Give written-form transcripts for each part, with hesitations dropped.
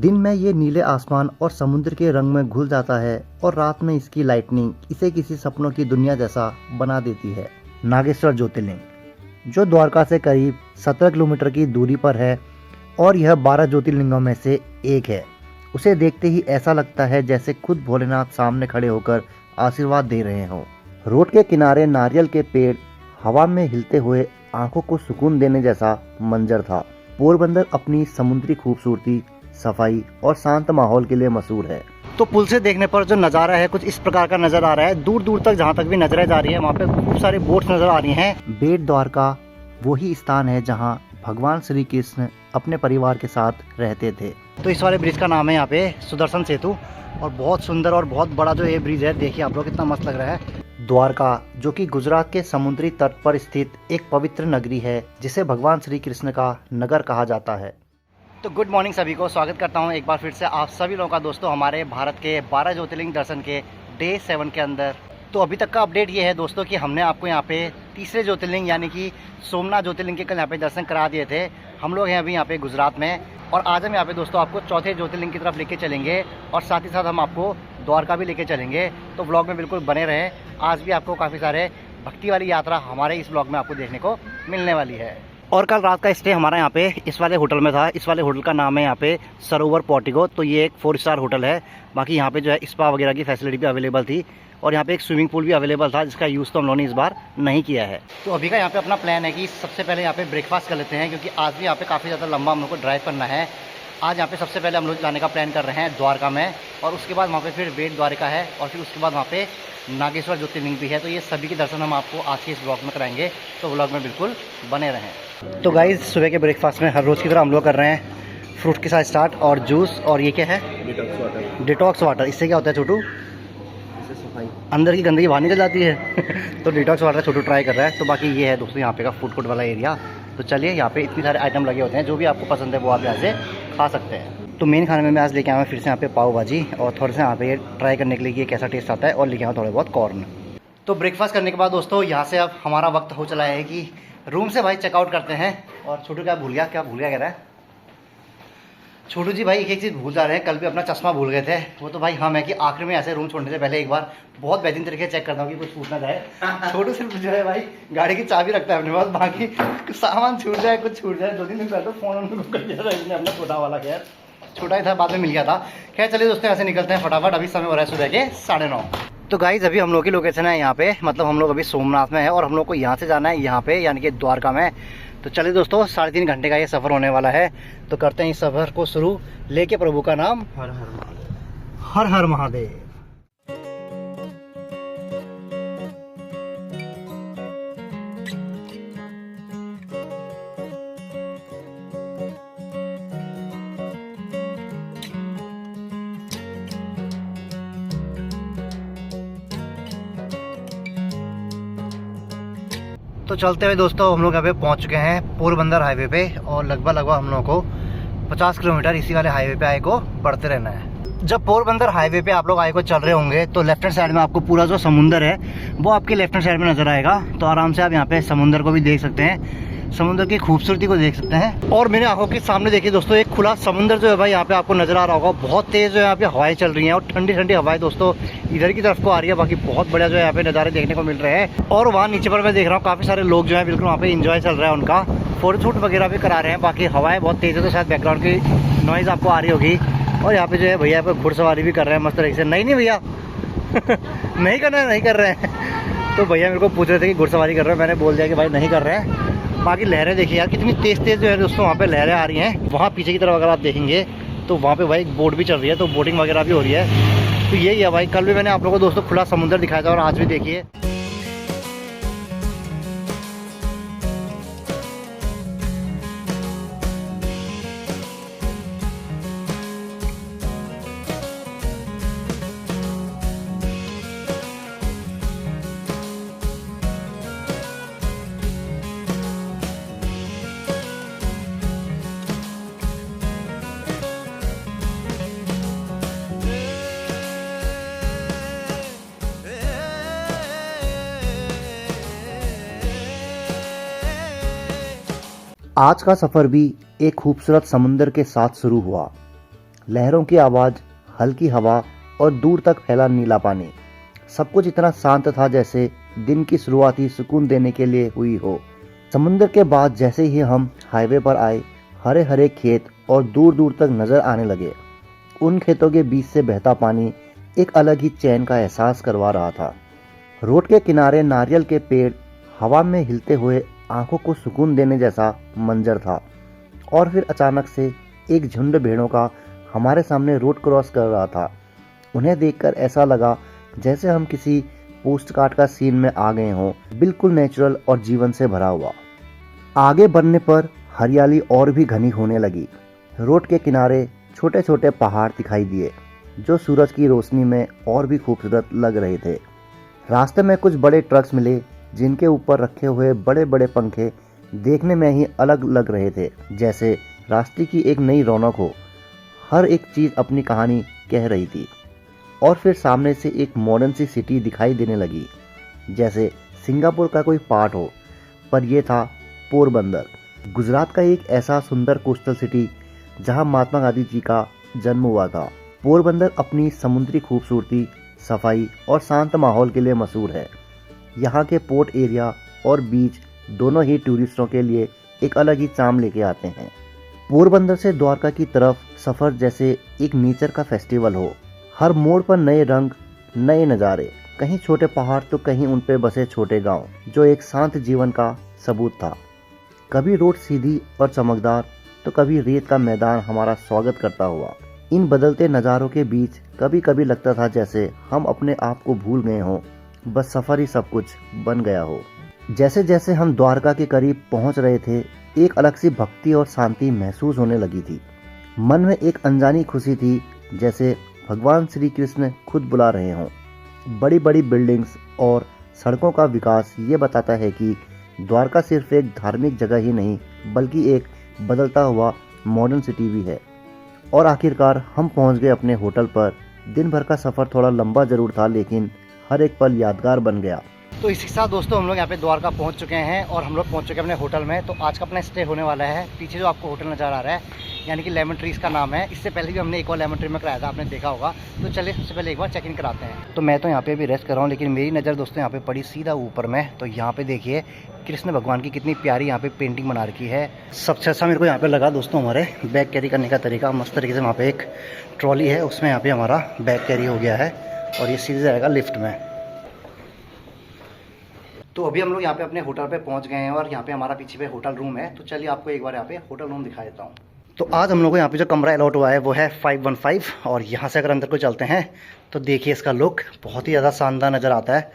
दिन में ये नीले आसमान और समुद्र के रंग में घुल जाता है और रात में इसकी लाइटनिंग इसे किसी सपनों की दुनिया जैसा बना देती है। नागेश्वर ज्योतिर्लिंग जो द्वारका से करीब 17 किलोमीटर की दूरी पर है और यह 12 ज्योतिर्लिंगों में से एक है। उसे देखते ही ऐसा लगता है जैसे खुद भोलेनाथ सामने खड़े होकर आशीर्वाद दे रहे हों। रोड के किनारे नारियल के पेड़ हवा में हिलते हुए आंखों को सुकून देने जैसा मंजर था। पोरबंदर अपनी समुद्री खूबसूरती, सफाई और शांत माहौल के लिए मशहूर है। तो पुल से देखने पर जो नज़ारा है कुछ इस प्रकार का नजर आ रहा है। दूर दूर तक जहाँ तक भी नजरें जा रही है वहाँ पे खूब सारे बोट्स नजर आ रही हैं। बेट द्वारका वही स्थान है जहाँ भगवान श्री कृष्ण अपने परिवार के साथ रहते थे। तो इस वाले ब्रिज का नाम है यहाँ पे सुदर्शन सेतु और बहुत सुंदर और बहुत बड़ा जो ये ब्रिज है, देखिए आप लोग कितना मस्त लग रहा है। द्वारका जो कि गुजरात के समुद्री तट पर स्थित एक पवित्र नगरी है जिसे भगवान श्री कृष्ण का नगर कहा जाता है। तो गुड मॉर्निंग सभी को, स्वागत करता हूं एक बार फिर से आप सभी लोगों का दोस्तों हमारे भारत के 12 ज्योतिर्लिंग दर्शन के डे 7 के अंदर। तो अभी तक का अपडेट ये है दोस्तों कि हमने आपको यहाँ पे तीसरे ज्योतिर्लिंग यानी कि सोमनाथ ज्योतिर्लिंग के कल यहाँ पे दर्शन करा दिए थे। हम लोग हैं अभी यहाँ पे गुजरात में और आज हम यहाँ पे दोस्तों आपको चौथे ज्योतिर्लिंग की तरफ लेके चलेंगे और साथ ही साथ हम आपको द्वारका भी लेके चलेंगे। तो ब्लॉग में बिल्कुल बने रहें। आज भी आपको काफ़ी सारे भक्ति वाली यात्रा हमारे इस ब्लॉग में आपको देखने को मिलने वाली है। और कल रात का स्टे हमारा यहाँ पे इस वाले होटल में था। इस वाले होटल का नाम है यहाँ पे सरोवर पोर्टिको। तो ये एक 4 स्टार होटल है। बाकी यहाँ पे जो है स्पा वगैरह की फैसिलिटी भी अवेलेबल थी और यहाँ पे एक स्विमिंग पूल भी अवेलेबल था जिसका यूज़ तो हम लोगों ने इस बार नहीं किया है। तो अभी का यहाँ पे अपना प्लान है कि सबसे पहले यहाँ पे ब्रेकफास्ट कर लेते हैं क्योंकि आज भी यहाँ पे काफ़ी ज़्यादा लंबा हम लोग को ड्राइव करना है। आज यहाँ पे सबसे पहले हम लोग जाने का प्लान कर रहे हैं द्वारका में और उसके बाद वहाँ पे फिर बेट द्वारका है और फिर उसके बाद वहाँ पे नागेश्वर ज्योतिर्लिंग भी है। तो ये सभी के दर्शन हम आपको आज के इस ब्लॉग में कराएंगे, तो ब्लॉग में बिल्कुल बने रहें। तो गाइस सुबह के ब्रेकफास्ट में हर रोज़ की तरह हम लोग कर रहे हैं फ्रूट के साथ स्टार्ट और जूस। और ये क्या है? Detox water. इससे क्या होता है छोटू? अंदर की गंदगी बाहर निकल जाती है। तो डिटॉक्स वाटर छोटू ट्राई कर रहा है। तो बाकी ये है दोस्तों यहाँ पे का फूड कोर्ट वाला एरिया। तो चलिए यहाँ पे इतने सारे आइटम लगे होते हैं, जो भी आपको पसंद है वो आप यहाँ से खा सकते हैं। तो मेन खाने में मैं आज लेके आया हूँ फिर से यहाँ पे पाव भाजी और थोड़े से यहाँ पे ट्राई करने के लिए ये कैसा टेस्ट आता है और लेके आया थोड़े बहुत कॉर्न। तो ब्रेकफास्ट करने के बाद दोस्तों यहाँ से अब हमारा वक्त हो चला है कि रूम से भाई चेकआउट करते हैं। और छोटू क्या भूल गया कह रहा है छोटू जी? भाई एक चीज़ भूल जा रहे हैं, कल भी अपना चश्मा भूल गए थे। वो तो भाई हम है कि आखिर में ऐसे रूम छोड़ने से पहले एक बार बहुत बेहतरीन तरीके से चेक करता हूँ कि कुछ छूट ना जाए। छोटू सिर्फ जो है भाई गाड़ी की चाबी रखता है अपने पास, बाकी सामान छूट जाए कुछ छूट जाए। 2 दिन पहले तो फ़ोन कर दिया था इसने अपना छोटा वाला, खैर छोटा ही था, बाद में मिल गया था। खैर चलिए दोस्तों ऐसे निकलते हैं फटाफट। अभी समय हो रहा है सुबह के 9:30। तो गाइज अभी हम लोग की लोकेशन है यहाँ पे, मतलब हम लोग अभी सोमनाथ में है और हम लोग को यहाँ से जाना है यहाँ पे यानी कि द्वारका में। तो चलिए दोस्तों 3.5 घंटे का ये सफ़र होने वाला है। तो करते हैं इस सफ़र को शुरू, लेके प्रभु का नाम हर हर महादेव। हर हर महादेव। तो चलते हुए दोस्तों हम लोग यहाँ पे पहुँच चुके हैं पोरबंदर हाईवे पे और लगभग हम लोगों को 50 किलोमीटर इसी वाले हाईवे पे आए को बढ़ते रहना है। जब पोरबंदर हाईवे पे आप लोग आए को चल रहे होंगे तो लेफ्ट हैंड साइड में आपको पूरा जो समुंदर है वो आपके लेफ्ट हैंड साइड में नजर आएगा। तो आराम से आप यहाँ पे समुंदर को भी देख सकते हैं, समुद्र की खूबसूरती को देख सकते हैं। और मेरे आंखों के सामने देखिए दोस्तों एक खुला समुद्र जो है भाई यहाँ पे आपको नजर आ रहा होगा। बहुत तेज जो है यहाँ पे हवाएं चल रही हैं और ठंडी ठंडी हवाएं दोस्तों इधर की तरफ को आ रही है। बाकी बहुत बढ़िया जो है यहाँ पे नज़ारे देखने को मिल रहे हैं। और वहाँ नीचे पर मैं देख रहा हूँ काफ़ी सारे लोग जो है बिल्कुल वहाँ पे इंजॉय चल रहा है उनका, फोटोशूट वगैरह भी करा रहे हैं। बाकी हवाएं बहुत तेज है तो शायद बैकग्राउंड की नॉइज़ आपको आ रही होगी। और यहाँ पे जो है भैया यहाँ पे घुड़सवारी भी कर रहे हैं मस्त तरीके से। नहीं भैया नहीं कर रहे हैं। तो भैया मेरे को पूछ रहे थे कि घुड़सवारी कर रहे हैं, मैंने बोल दिया कि भाई नहीं कर रहे हैं। बाकी लहरें देखिए यार कितनी तेज़ जो है दोस्तों वहाँ पे लहरें आ रही हैं। वहाँ पीछे की तरफ अगर आप देखेंगे तो वहाँ पे भाई बोट भी चल रही है, तो बोटिंग वगैरह भी हो रही है। तो यही है भाई, कल भी मैंने आप लोगों को दोस्तों खुला समुद्र दिखाया था और आज भी देखिए। आज का सफ़र भी एक खूबसूरत समुंदर के साथ शुरू हुआ। लहरों की आवाज़, हल्की हवा और दूर तक फैला नीला पानी। सब कुछ इतना शांत था जैसे दिन की शुरुआत ही सुकून देने के लिए हुई हो। समुद्र के बाद जैसे ही हम हाईवे पर आए, हरे हरे खेत और दूर दूर तक नजर आने लगे। उन खेतों के बीच से बहता पानी एक अलग ही चैन का एहसास करवा रहा था। रोड के किनारे नारियल के पेड़ हवा में हिलते हुए आंखों को सुकून देने जैसा मंजर था। और फिर अचानक से एक झुंड भेड़ों का हमारे सामने रोड क्रॉस कर रहा था। उन्हें देखकर ऐसा लगा जैसे हम किसी पोस्टकार्ड का सीन में आ गए हों, बिल्कुल नेचुरल और जीवन से भरा हुआ। आगे बढ़ने पर हरियाली और भी घनी होने लगी। रोड के किनारे छोटे छोटे पहाड़ दिखाई दिए जो सूरज की रोशनी में और भी खूबसूरत लग रहे थे। रास्ते में कुछ बड़े ट्रक्स मिले जिनके ऊपर रखे हुए बड़े बड़े पंखे देखने में ही अलग लग रहे थे, जैसे रास्ते की एक नई रौनक हो। हर एक चीज़ अपनी कहानी कह रही थी। और फिर सामने से एक मॉडर्न सी सिटी दिखाई देने लगी, जैसे सिंगापुर का कोई पार्ट हो, पर यह था पोरबंदर, गुजरात का एक ऐसा सुंदर कोस्टल सिटी जहां महात्मा गांधी जी का जन्म हुआ था। पोरबंदर अपनी समुद्री खूबसूरती, सफाई और शांत माहौल के लिए मशहूर है। यहाँ के पोर्ट एरिया और बीच दोनों ही टूरिस्टों के लिए एक अलग ही चार्म लेके आते हैं। पोरबंदर से द्वारका की तरफ सफ़र जैसे एक नेचर का फेस्टिवल हो। हर मोड़ पर नए रंग, नए नज़ारे, कहीं छोटे पहाड़ तो कहीं उन पे बसे छोटे गांव, जो एक शांत जीवन का सबूत था। कभी रोड सीधी और चमकदार तो कभी रेत का मैदान हमारा स्वागत करता हुआ। इन बदलते नज़ारों के बीच कभी कभी लगता था जैसे हम अपने आप को भूल गए हों, बस सफ़र ही सब कुछ बन गया हो। जैसे जैसे हम द्वारका के करीब पहुंच रहे थे, एक अलग सी भक्ति और शांति महसूस होने लगी थी। मन में एक अनजानी खुशी थी, जैसे भगवान श्री कृष्ण खुद बुला रहे हों। बड़ी बड़ी बिल्डिंग्स और सड़कों का विकास ये बताता है कि द्वारका सिर्फ एक धार्मिक जगह ही नहीं, बल्कि एक बदलता हुआ मॉडर्न सिटी भी है। और आखिरकार हम पहुंच गए अपने होटल पर। दिन भर का सफ़र थोड़ा लंबा ज़रूर था, लेकिन हर एक पल यादगार बन गया। तो इसी के साथ दोस्तों हम लोग यहाँ पे द्वारका पहुँच चुके हैं और हम लोग पहुँच चुके हैं अपने होटल में। तो आज का अपना स्टे होने वाला है। पीछे जो आपको होटल नज़र आ रहा है, यानी कि लेमन ट्रीज का नाम है। इससे पहले भी हमने एक और लेमन ट्री में कराया था, आपने देखा होगा। तो चलिए सबसे पहले एक बार चेक इन कराते हैं। तो मैं तो यहाँ पे भी रेस्ट कर रहा हूँ, लेकिन मेरी नज़र दोस्तों यहाँ पे पड़ी सीधा ऊपर में। तो यहाँ पे देखिए कृष्ण भगवान की कितनी प्यारी यहाँ पे पेंटिंग बना रखी है। सबसे अच्छा मेरे को यहाँ पे लगा दोस्तों हमारे बैग कैरी करने का तरीका। मस्त तरीके से वहाँ पे एक ट्रॉली है, उसमें यहाँ पे हमारा बैग कैरी हो गया है और ये सीधे जाएगा लिफ्ट में। तो अभी हम लोग यहाँ पे अपने होटल पे पहुँच गए हैं और यहाँ पे हमारा पीछे पे होटल रूम है। तो चलिए आपको एक बार यहाँ पे होटल रूम दिखा देता हूँ। तो आज हम लोग को यहाँ पे जो कमरा अलॉट हुआ है वो है 515 और यहाँ से अगर अंदर को चलते हैं तो देखिए इसका लुक बहुत ही ज़्यादा शानदार नज़र आता है।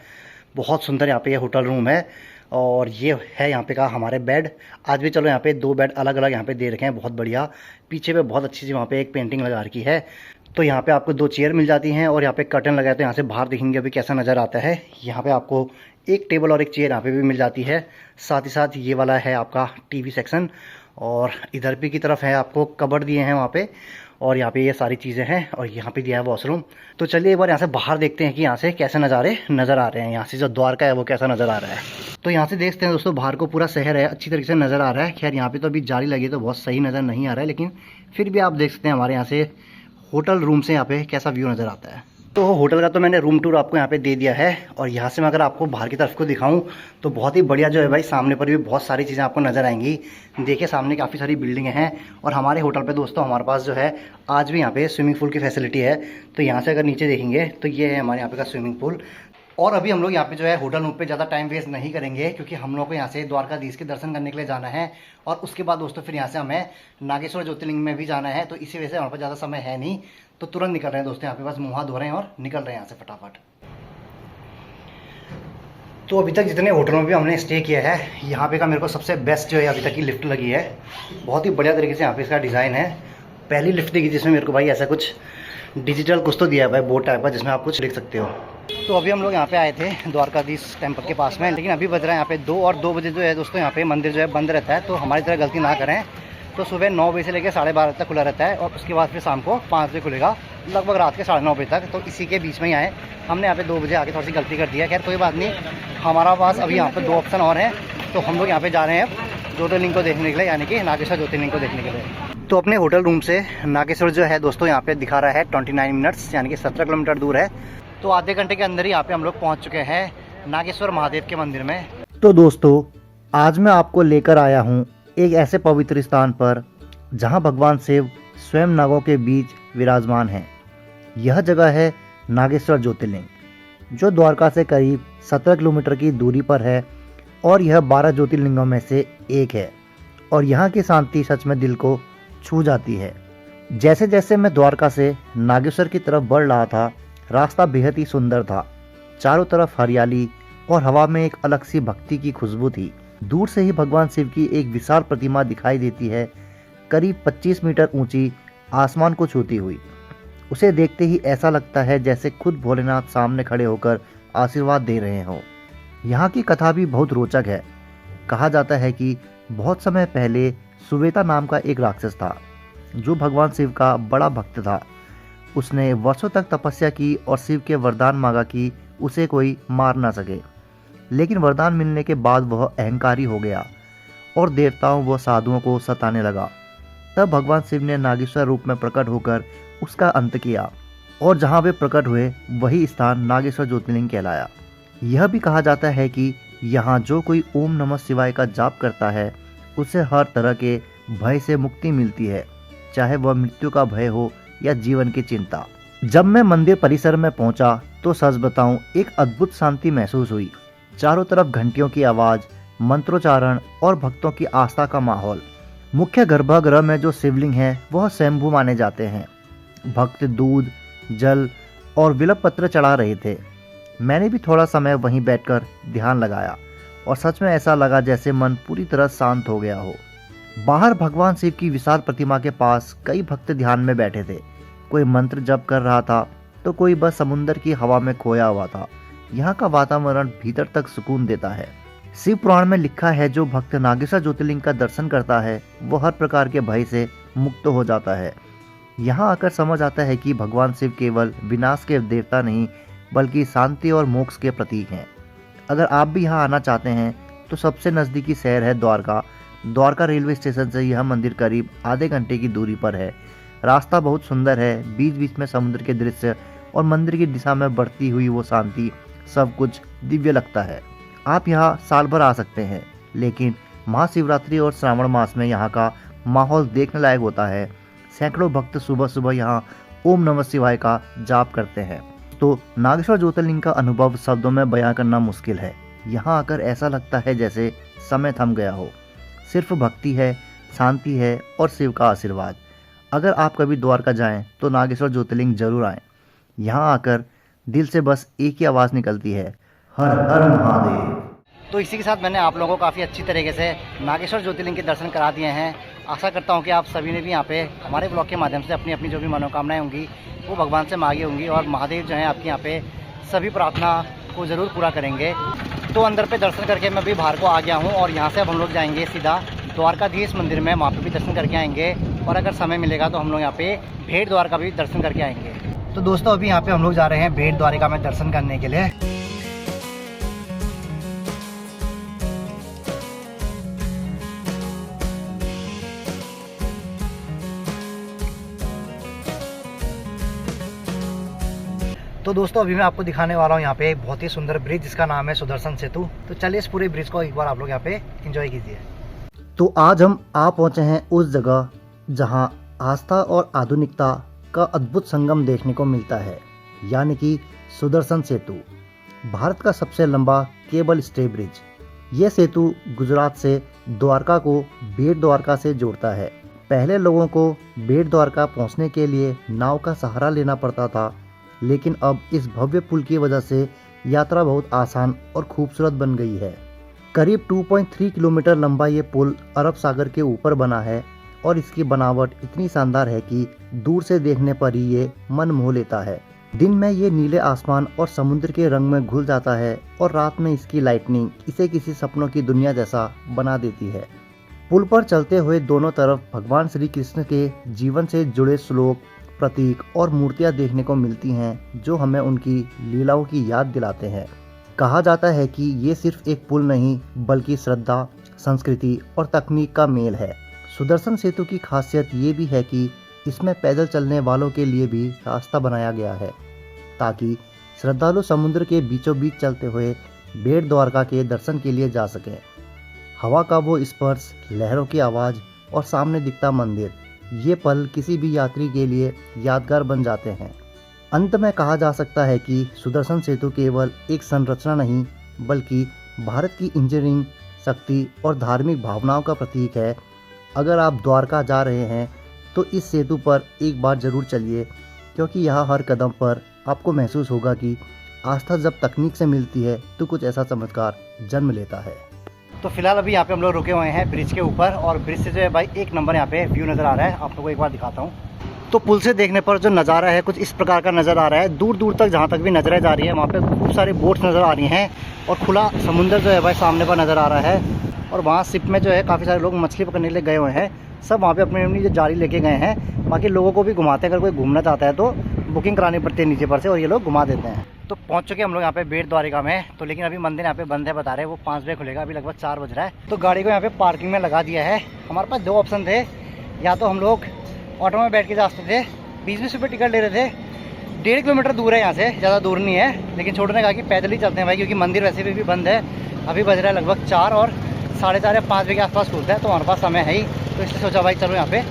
बहुत सुंदर यहाँ पे ये होटल रूम है और ये है यहाँ पे का हमारे बेड। आज भी चलो यहाँ पे 2 बेड अलग अलग यहाँ पे दे रखे हैं, बहुत बढ़िया। पीछे पे बहुत अच्छी सी वहाँ पे एक पेंटिंग लगा रखी है। तो यहाँ पे आपको 2 चेयर मिल जाती हैं और यहाँ पे कर्टन लगाए तो यहाँ से बाहर दिखेंगे अभी कैसा नज़र आता है। यहाँ पे आपको एक टेबल और एक चेयर यहाँ पे भी मिल जाती है। साथ ही साथ ये वाला है आपका टीवी सेक्शन और इधर भी की तरफ है आपको कबर्ड दिए हैं वहाँ पे और यहाँ पे ये सारी चीज़ें हैं और यहाँ पे दिया है वॉशरूम। तो चलिए एक बार यहाँ से बाहर देखते हैं कि यहाँ से कैसे नज़ारे नज़र आ रहे हैं। यहाँ से जो द्वारका है वो कैसा नज़र आ रहा है। तो यहाँ से देखते हैं दोस्तों, बाहर को पूरा शहर है, अच्छी तरीके से नज़र आ रहा है। खैर यहाँ पे तो अभी जाली लगी तो बहुत सही नज़र नहीं आ रहा है, लेकिन फिर भी आप देख सकते हैं हमारे यहाँ से होटल रूम से यहाँ पे कैसा व्यू नज़र आता है। तो होटल का तो मैंने रूम टूर आपको यहाँ पे दे दिया है और यहाँ से मैं अगर आपको बाहर की तरफ को दिखाऊं तो बहुत ही बढ़िया जो है भाई, सामने पर भी बहुत सारी चीज़ें आपको नज़र आएंगी। देखिए सामने काफ़ी सारी बिल्डिंगें हैं और हमारे होटल पे दोस्तों हमारे पास जो है आज भी यहाँ पे स्विमिंग पूल की फैसिलिटी है। तो यहाँ से अगर नीचे देखेंगे तो ये है हमारे यहाँ पे का स्विमिंग पूल। और अभी हम लोग यहाँ पे जो है होटल रूम पे ज़्यादा टाइम वेस्ट नहीं करेंगे, क्योंकि हम लोग को यहाँ से द्वारकाधीश के दर्शन करने के लिए जाना है और उसके बाद दोस्तों फिर यहाँ से हमें नागेश्वर ज्योतिर्लिंग में भी जाना है। तो इसी वजह से हमारे पास ज़्यादा समय है नहीं, तो तुरंत निकल रहे हैं दोस्तों। यहाँ पे बस मुँह हाथ धो रहे हैं और निकल रहे हैं यहाँ से फटाफट। तो अभी तक जितने होटलों में भी हमने स्टे किया है, यहाँ पे का मेरे को सबसे बेस्ट जो है अभी तक की लिफ्ट लगी है। बहुत ही बढ़िया तरीके से यहाँ पे इसका डिज़ाइन है। पहली लिफ्ट देखी जिसमें मेरे को भाई ऐसा कुछ डिजिटल कुछ तो दिया है भाई, बोर्ड टाइप का, जिसमें आप कुछ लिख सकते हो। तो अभी हम लोग यहाँ पे आए थे द्वारकाधीश टेम्पल के पास में, लेकिन अभी बज रहा है यहाँ पे 2 और 2 बजे जो है दोस्तों यहाँ पे मंदिर जो है बंद रहता है। तो हमारी तरह गलती ना करें, तो सुबह 9 बजे से लेकर 12:30 तक खुला रहता है और उसके बाद फिर शाम को 5 बजे खुलेगा, लगभग रात के 9:30 बजे तक। तो इसी के बीच में ही आए हमने, यहाँ पे 2 बजे आके थोड़ी सी गलती कर दी है। खैर कोई बात नहीं, हमारा पास अभी यहाँ पे 2 ऑप्शन और हैं। तो हम लोग यहाँ पे जा रहे हैं ज्योतिर्लिंग को देखने के लिए, यानी कि नागेश्वर ज्योतिर्लिंग को देखने के लिए। तो अपने होटल रूम से नागेश्वर जो है दोस्तों यहाँ पे दिखा रहा है 29 मिनट्स यानी कि 17 किलोमीटर दूर है। तो आधे घंटे के अंदर ही यहाँ पे हम लोग पहुँच चुके हैं नागेश्वर महादेव के मंदिर में। तो दोस्तों आज मैं आपको लेकर आया हूँ एक ऐसे पवित्र स्थान पर जहाँ भगवान शिव स्वयं नागों के बीच विराजमान हैं। यह जगह है नागेश्वर ज्योतिर्लिंग, जो द्वारका से करीब 17 किलोमीटर की दूरी पर है और यह 12 ज्योतिर्लिंगों में से एक है। और यहाँ की शांति सच में दिल को छू जाती है। जैसे जैसे मैं द्वारका से नागेश्वर की तरफ बढ़ रहा था, रास्ता बेहद ही सुंदर था। चारों तरफ हरियाली और हवा में एक अलग सी भक्ति की खुशबू थी। दूर से ही भगवान शिव की एक विशाल प्रतिमा दिखाई देती है, करीब 25 मीटर ऊंची, आसमान को छूती हुई। उसे देखते ही ऐसा लगता है जैसे खुद भोलेनाथ सामने खड़े होकर आशीर्वाद दे रहे हों। यहाँ की कथा भी बहुत रोचक है। कहा जाता है कि बहुत समय पहले सुवेता नाम का एक राक्षस था, जो भगवान शिव का बड़ा भक्त था। उसने वर्षों तक तपस्या की और शिव के वरदान मांगा कि उसे कोई मार ना सके। लेकिन वरदान मिलने के बाद वह अहंकारी हो गया और देवताओं व साधुओं को सताने लगा। तब भगवान शिव ने नागेश्वर रूप में प्रकट होकर उसका अंत किया और जहाँ वे प्रकट हुए वही स्थान नागेश्वर ज्योतिर्लिंग कहलाया। यह भी कहा जाता है कि यहाँ जो कोई ओम नमः शिवाय का जाप करता है उसे हर तरह के भय से मुक्ति मिलती है, चाहे वह मृत्यु का भय हो या जीवन की चिंता। जब मैं मंदिर परिसर में पहुंचा तो सच बताऊं, एक अद्भुत शांति महसूस हुई। चारों तरफ घंटियों की आवाज, मंत्रोच्चारण और भक्तों की आस्था का माहौल। मुख्य गर्भगृह में जो शिवलिंग है वह स्वयंभू माने जाते हैं। भक्त दूध, जल और बिल्व पत्र चढ़ा रहे थे। मैंने भी थोड़ा समय वहीं बैठकर ध्यान लगाया और सच में ऐसा लगा जैसे मन पूरी तरह शांत हो गया हो। बाहर भगवान शिव की विशाल प्रतिमा के पास कई भक्त ध्यान में बैठे थे। कोई मंत्र जप कर रहा था तो कोई बस समुद्र की हवा में खोया हुआ था। यहाँ का वातावरण भीतर तक सुकून देता है। शिव पुराण में लिखा है, जो भक्त नागेश्वर ज्योतिर्लिंग का दर्शन करता है वो हर प्रकार के भय से मुक्त हो जाता है। यहाँ आकर समझ आता है कि भगवान शिव केवल विनाश के देवता नहीं बल्कि शांति और मोक्ष के प्रतीक हैं। अगर आप भी यहाँ आना चाहते हैं तो सबसे नज़दीकी शहर है द्वारका। द्वारका रेलवे स्टेशन से यह मंदिर करीब आधे घंटे की दूरी पर है। रास्ता बहुत सुंदर है, बीच बीच में समुद्र के दृश्य और मंदिर की दिशा में बढ़ती हुई वो शांति, सब कुछ दिव्य लगता है। आप यहाँ साल भर आ सकते हैं, लेकिन महाशिवरात्रि और श्रावण मास में यहाँ का माहौल देखने लायक होता है। सैकड़ों भक्त सुबह सुबह यहाँ ओम नमः शिवाय का जाप करते हैं। तो नागेश्वर ज्योतिर्लिंग का अनुभव शब्दों में बयां करना मुश्किल है। यहाँ आकर ऐसा लगता है जैसे समय थम गया हो। सिर्फ भक्ति है, शांति है और शिव का आशीर्वाद। अगर आप कभी द्वारका जाएं तो नागेश्वर ज्योतिर्लिंग जरूर आएं। यहाँ आकर दिल से बस एक ही आवाज़ निकलती है, हर हर महादेव। तो इसी के साथ मैंने आप लोगों को काफ़ी अच्छी तरीके से नागेश्वर ज्योतिर्लिंग के दर्शन करा दिए हैं। आशा करता हूँ कि आप सभी ने भी यहाँ पे हमारे ब्लॉग के माध्यम से अपनी अपनी जो भी मनोकामनाएं होंगी वो भगवान से मांगी होंगी और महादेव जो हैं आपके यहाँ पे सभी प्रार्थना को ज़रूर पूरा करेंगे। तो अंदर पे दर्शन करके मैं भी बाहर को आ गया हूँ और यहाँ से अब हम लोग जाएंगे सीधा द्वारकाधीश मंदिर में, वहाँ पे भी दर्शन करके आएंगे। और अगर समय मिलेगा तो हम लोग यहाँ पे भेड़ द्वार का भी दर्शन करके आएंगे। तो दोस्तों अभी यहाँ पे हम लोग जा रहे हैं भेड़ द्वारिका में दर्शन करने के लिए। तो दोस्तों अभी मैं आपको दिखाने वाला हूँ यहाँ पे एक बहुत ही सुंदर ब्रिज जिसका नाम है सुदर्शन सेतु। तो चलिए इस पूरे ब्रिज को एक बार आप लोग यहाँ पे एंजॉय कीजिए। तो आज हम आ पहुँचे हैं उस जगह जहाँ आस्था और आधुनिकता का अद्भुत संगम देखने को मिलता है, यानी कि सुदर्शन सेतु, भारत का सबसे लंबा केबल स्टे ब्रिज। ये सेतु गुजरात से द्वारका को बेट द्वारका से जोड़ता है। पहले लोगों को बेट द्वारका पहुँचने के लिए नाव का सहारा लेना पड़ता था, लेकिन अब इस भव्य पुल की वजह से यात्रा बहुत आसान और खूबसूरत बन गई है। करीब 2.3 किलोमीटर लंबा ये पुल अरब सागर के ऊपर बना है और इसकी बनावट इतनी शानदार है कि दूर से देखने पर ही ये मन मोह लेता है। दिन में ये नीले आसमान और समुद्र के रंग में घुल जाता है और रात में इसकी लाइटनिंग इसे किसी सपनों की दुनिया जैसा बना देती है। पुल पर चलते हुए दोनों तरफ भगवान श्री कृष्ण के जीवन से जुड़े श्लोक, प्रतीक और मूर्तियां देखने को मिलती हैं, जो हमें उनकी लीलाओं की याद दिलाते हैं। कहा जाता है कि ये सिर्फ एक पुल नहीं बल्कि श्रद्धा, संस्कृति और तकनीक का मेल है। सुदर्शन सेतु की खासियत ये भी है कि इसमें पैदल चलने वालों के लिए भी रास्ता बनाया गया है ताकि श्रद्धालु समुद्र के बीचों बीच चलते हुए बेट द्वारका के दर्शन के लिए जा सकें। हवा का वो स्पर्श, लहरों की आवाज़ और सामने दिखता मंदिर, ये पल किसी भी यात्री के लिए यादगार बन जाते हैं। अंत में कहा जा सकता है कि सुदर्शन सेतु केवल एक संरचना नहीं बल्कि भारत की इंजीनियरिंग शक्ति और धार्मिक भावनाओं का प्रतीक है। अगर आप द्वारका जा रहे हैं तो इस सेतु पर एक बार जरूर चलिए, क्योंकि यहाँ हर कदम पर आपको महसूस होगा कि आस्था जब तकनीक से मिलती है तो कुछ ऐसा चमत्कार जन्म लेता है। तो फिलहाल अभी यहाँ पे हम लोग रुके हुए हैं ब्रिज के ऊपर, और ब्रिज से जो है भाई एक नंबर यहाँ पे व्यू नज़र आ रहा है। आप लोगों को एक बार दिखाता हूँ। तो पुल से देखने पर जो नज़ारा है कुछ इस प्रकार का नज़र आ रहा है। दूर दूर तक जहाँ तक भी नज़रें जा रही है वहाँ पे खूब सारी बोट्स नज़र आ रही हैं और खुला समुंदर जो है भाई सामने पर नज़र आ रहा है। और वहाँ शिप में जो है काफ़ी सारे लोग मछली पकड़ने के लिए गए हुए हैं। सब वहाँ पे अपनी अपनी जो जाली लेके गए हैं। बाकी लोगों को भी घुमाते हैं, अगर कोई घूमना चाहता है तो बुकिंग करानी पड़ती है नीचे पर से, और ये लोग घुमा देते हैं। तो पहुँच चुके हम लोग यहाँ पे बेट द्वारिका में। तो लेकिन अभी मंदिर यहाँ पे बंद है, बता रहे हैं वो 5 बजे खुलेगा, अभी लगभग 4 बज रहा है। तो गाड़ी को यहाँ पे पार्किंग में लगा दिया है। हमारे पास 2 ऑप्शन थे, या तो हम लोग ऑटो में बैठ के जा सकते थे, 20-20 रुपये टिकट ले रहे थे। 1.5 किलोमीटर दूर है यहाँ से, ज़्यादा दूर नहीं है। लेकिन छोटे ने कहा कि पैदल ही चलते हैं भाई, क्योंकि मंदिर वैसे भी बंद है। अभी बज रहा है लगभग 4 और 4:30 या 5 बजे के आसपास खुलता है, तो हमारे पास समय है ही। तो इसलिए सोचा भाई चलो यहाँ पे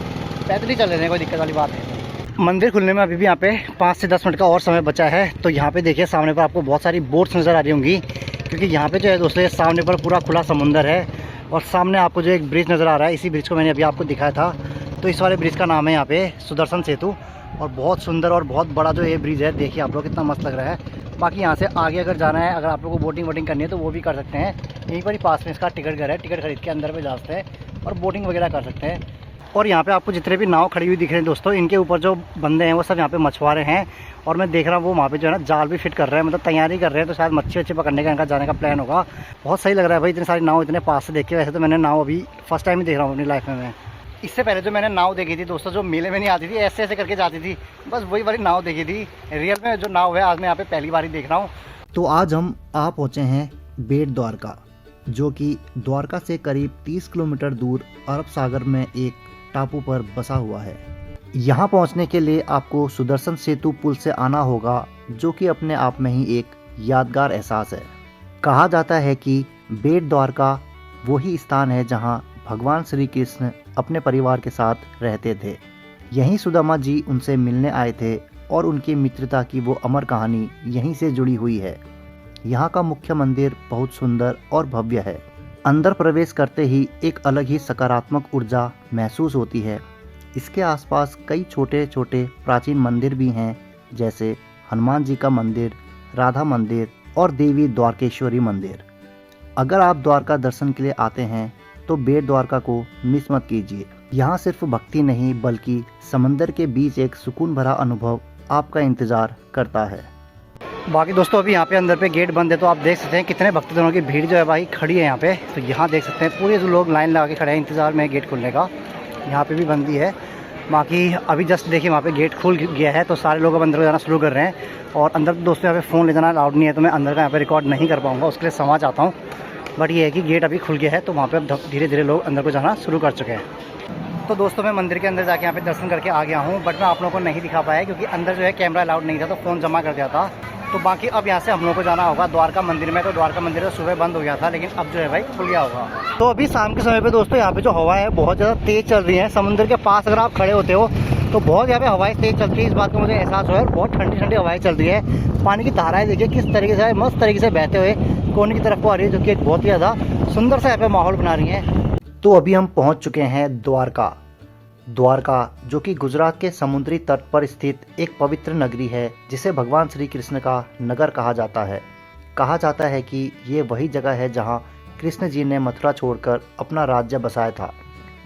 पैदल ही चल लेते हैं, कोई दिक्कत वाली बात है। मंदिर खुलने में अभी भी यहाँ पे 5 से 10 मिनट का और समय बचा है। तो यहाँ पे देखिए सामने पर आपको बहुत सारी बोट्स नज़र आ रही होंगी, क्योंकि यहाँ पे जो है दोस्तों सामने पर पूरा खुला समुंदर है। और सामने आपको जो एक ब्रिज नज़र आ रहा है, इसी ब्रिज को मैंने अभी आपको दिखाया था। तो इस वाले ब्रिज का नाम है यहाँ पे सुदर्शन सेतु, और बहुत सुंदर और बहुत बड़ा जो ये ब्रिज है, देखिए आप लोग कितना मस्त लग रहा है। बाकी यहाँ से आगे अगर जाना है, अगर आप लोगों को बोटिंग वोटिंग करनी है तो वो भी कर सकते हैं। यहीं पर ही पास में इसका टिकट घर है, टिकट खरीद के अंदर में जा सकते हैं और बोटिंग वगैरह कर सकते हैं। और यहाँ पे आपको जितने भी नाव खड़ी हुई दिख रहे हैं दोस्तों, इनके ऊपर जो बंदे हैं वो सब यहाँ पे मछुआरे हैं। और मैं देख रहा हूँ वो वहाँ पे जो है ना जाल भी फिट कर रहे हैं, मतलब तैयारी कर रहे हैं। तो शायद मच्छी वच्छी पकड़ने का इनका जाने का प्लान होगा। बहुत सही लग रहा है भाई, इतनी सारी नाव इतने पास से देख के। वैसे तो मैंने नाव अभी फर्स्ट टाइम ही देख रहा हूँ अपनी लाइफ में। मैं इससे पहले जो मैंने नाव देखी थी दोस्तों, जो मेले में नहीं आती थी, ऐसे ऐसे करके जाती थी, बस वही वाली नाव देखी थी। रियल में जो नाव है आज मैं यहाँ पे पहली बार ही देख रहा हूँ। तो आज हम आ पहुँचे हैं बेट द्वारका, जो कि द्वारका से करीब 30 किलोमीटर दूर अरब सागर में एक टापू पर बसा हुआ है। यहाँ पहुँचने के लिए आपको सुदर्शन सेतु पुल से आना होगा, जो कि अपने आप में ही एक यादगार एहसास है। कहा जाता है कि बेट द्वारका वही स्थान है जहाँ भगवान श्री कृष्ण अपने परिवार के साथ रहते थे। यहीं सुदामा जी उनसे मिलने आए थे और उनकी मित्रता की वो अमर कहानी यहीं से जुड़ी हुई है। यहाँ का मुख्य मंदिर बहुत सुंदर और भव्य है। अंदर प्रवेश करते ही एक अलग ही सकारात्मक ऊर्जा महसूस होती है। इसके आसपास कई छोटे छोटे प्राचीन मंदिर भी हैं, जैसे हनुमान जी का मंदिर, राधा मंदिर और देवी द्वारकेश्वरी मंदिर। अगर आप द्वारका दर्शन के लिए आते हैं तो बेट द्वारका को मिस मत कीजिए। यहाँ सिर्फ भक्ति नहीं बल्कि समंदर के बीच एक सुकून भरा अनुभव आपका इंतजार करता है। बाकी दोस्तों अभी यहाँ पे अंदर पे गेट बंद है, तो आप देख सकते हैं कितने भक्तजनों की भीड़ जो है भाई खड़ी है यहाँ पे। तो यहाँ देख सकते हैं पूरे जो लोग लाइन लगा के खड़े हैं इंतजार में गेट खुलने का। यहाँ पे भी बंदी है। बाकी अभी जस्ट देखिए वहाँ पे गेट खुल गया है, तो सारे लोग अब अंदर जाना शुरू कर रहे हैं। और अंदर दोस्तों यहाँ पे फ़ोन ले जाना अलाउड नहीं है, तो मैं अंदर का यहाँ पे रिकॉर्ड नहीं कर पाऊँगा, उसके लिए समझ आता हूँ। बट ये है कि गेट अभी खुल गया है, तो वहाँ पे अब धीरे धीरे लोग अंदर को जाना शुरू कर चुके हैं। तो दोस्तों मैं मंदिर के अंदर जाके यहाँ पे दर्शन करके आ गया हूँ, बट मैं आप लोगों को नहीं दिखा पाया क्योंकि अंदर जो है कैमरा अलाउड नहीं था, तो फ़ोन जमा कर दिया था। तो बाकी अब यहाँ से हम लोगों को जाना होगा द्वारका मंदिर में। तो द्वारका मंदिर तो सुबह बंद हो गया था, लेकिन अब जो है भाई खुल गया होगा। तो अभी शाम के समय पे दोस्तों यहाँ पे जो हवा है बहुत ज़्यादा तेज़ चल रही है। समुद्र के पास अगर आप खड़े होते हो तो बहुत यहाँ पे हवाएं तेज़ चलती है, इस बात का मुझे एहसास हुआ है। बहुत ठंडी ठंडी हवाएं चल रही है। पानी की धाराएं देखिए किस तरीके से मस्त तरीके से बहते हुए कोने की तरफ को आ रही है, जो कि एक बहुत ही ज़्यादा सुंदर सा यहाँ पे माहौल बना रही है। तो अभी हम पहुँच चुके हैं द्वारका। द्वारका जो कि गुजरात के समुद्री तट पर स्थित एक पवित्र नगरी है, जिसे भगवान श्री कृष्ण का नगर कहा जाता है। कहा जाता है कि ये वही जगह है जहाँ कृष्ण जी ने मथुरा छोड़कर अपना राज्य बसाया था।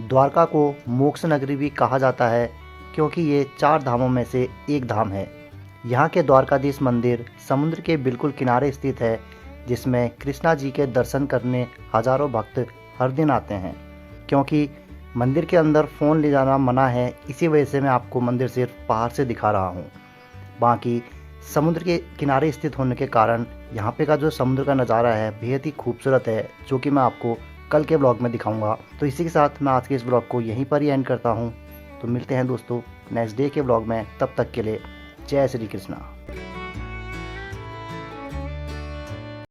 द्वारका को मोक्ष नगरी भी कहा जाता है, क्योंकि ये 4 धामों में से एक धाम है। यहाँ के द्वारकाधीश मंदिर समुद्र के बिल्कुल किनारे स्थित है, जिसमें कृष्णा जी के दर्शन करने हजारों भक्त हर दिन आते हैं। क्योंकि मंदिर के अंदर फ़ोन ले जाना मना है, इसी वजह से मैं आपको मंदिर सिर्फ बाहर से दिखा रहा हूँ। बाकी समुद्र के किनारे स्थित होने के कारण यहाँ पे का जो समुद्र का नज़ारा है बेहद ही खूबसूरत है, जो कि मैं आपको कल के ब्लॉग में दिखाऊंगा। तो इसी के साथ मैं आज के इस ब्लॉग को यहीं पर ही एंड करता हूँ। तो मिलते हैं दोस्तों नेक्स्ट डे के ब्लॉग में, तब तक के लिए जय श्री कृष्णा।